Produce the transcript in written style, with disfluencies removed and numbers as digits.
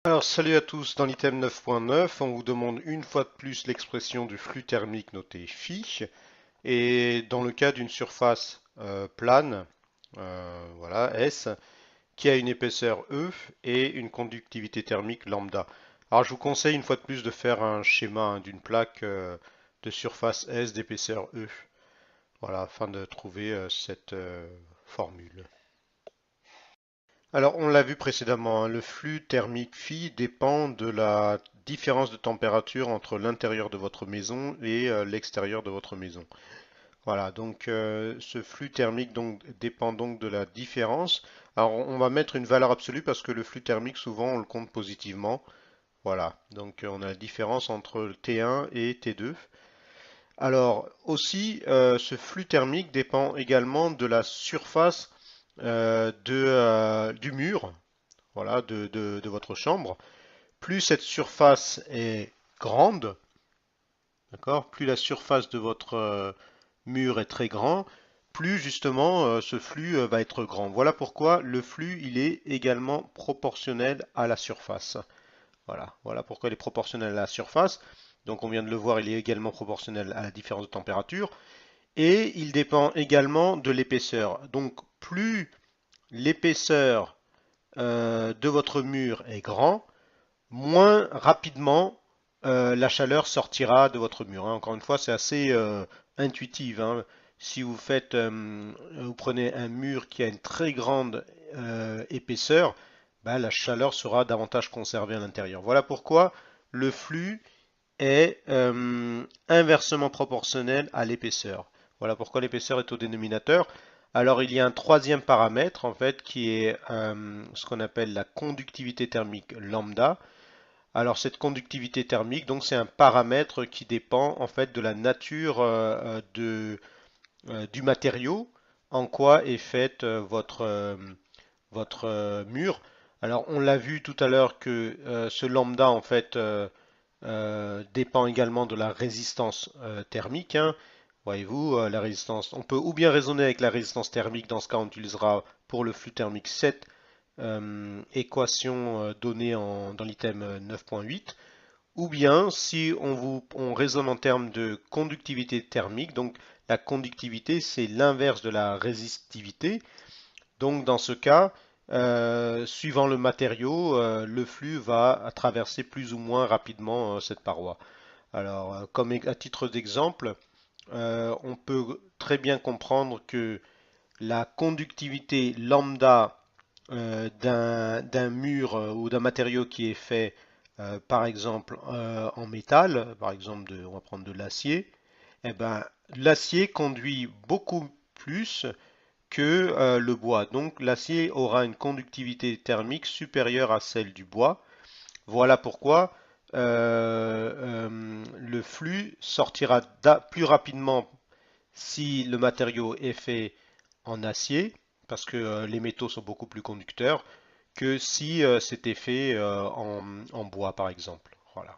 Alors salut à tous, dans l'item 9.9, on vous demande une fois de plus l'expression du flux thermique noté phi, et dans le cas d'une surface plane, voilà, S, qui a une épaisseur E et une conductivité thermique lambda. Alors je vous conseille une fois de plus de faire un schéma d'une plaque de surface S d'épaisseur E, voilà, afin de trouver cette formule. Alors, on l'a vu précédemment, hein, le flux thermique phi dépend de la différence de température entre l'intérieur de votre maison et l'extérieur de votre maison. Voilà, donc ce flux thermique dépend donc de la différence. Alors, on va mettre une valeur absolue parce que le flux thermique, souvent, on le compte positivement. Voilà, donc on a la différence entre T1 et T2. Alors, aussi, ce flux thermique dépend également de la surface du mur, voilà, de votre chambre. Plus cette surface est grande, d'accord, plus la surface de votre mur est très grand, plus justement ce flux va être grand. Voilà pourquoi le flux il est également proportionnel à la surface. Voilà pourquoi il est proportionnel à la surface. Donc on vient de le voir, il est également proportionnel à la différence de température et il dépend également de l'épaisseur. Donc plus l'épaisseur de votre mur est grand, moins rapidement la chaleur sortira de votre mur, hein. Encore une fois, c'est assez intuitif, hein. Si vous faites, vous prenez un mur qui a une très grande épaisseur, ben, la chaleur sera davantage conservée à l'intérieur. Voilà pourquoi le flux est inversement proportionnel à l'épaisseur. Voilà pourquoi l'épaisseur est au dénominateur. Alors il y a un troisième paramètre en fait qui est ce qu'on appelle la conductivité thermique lambda. Alors cette conductivité thermique, donc c'est un paramètre qui dépend en fait de la nature du matériau, en quoi est fait votre mur. Alors on l'a vu tout à l'heure que ce lambda en fait dépend également de la résistance thermique, hein. Voyez-vous, la résistance, on peut ou bien raisonner avec la résistance thermique, dans ce cas on utilisera pour le flux thermique cette équation donnée dans l'item 9.8, ou bien si on raisonne en termes de conductivité thermique, donc la conductivité c'est l'inverse de la résistivité, donc dans ce cas, suivant le matériau, le flux va traverser plus ou moins rapidement cette paroi. Alors, comme à titre d'exemple, on peut très bien comprendre que la conductivité lambda d'un mur ou d'un matériau qui est fait, par exemple, en métal, par exemple, on va prendre de l'acier, eh ben, l'acier conduit beaucoup plus que le bois. Donc l'acier aura une conductivité thermique supérieure à celle du bois. Voilà pourquoi le flux sortira plus rapidement si le matériau est fait en acier, parce que les métaux sont beaucoup plus conducteurs, que si c'était fait en bois, par exemple. Voilà.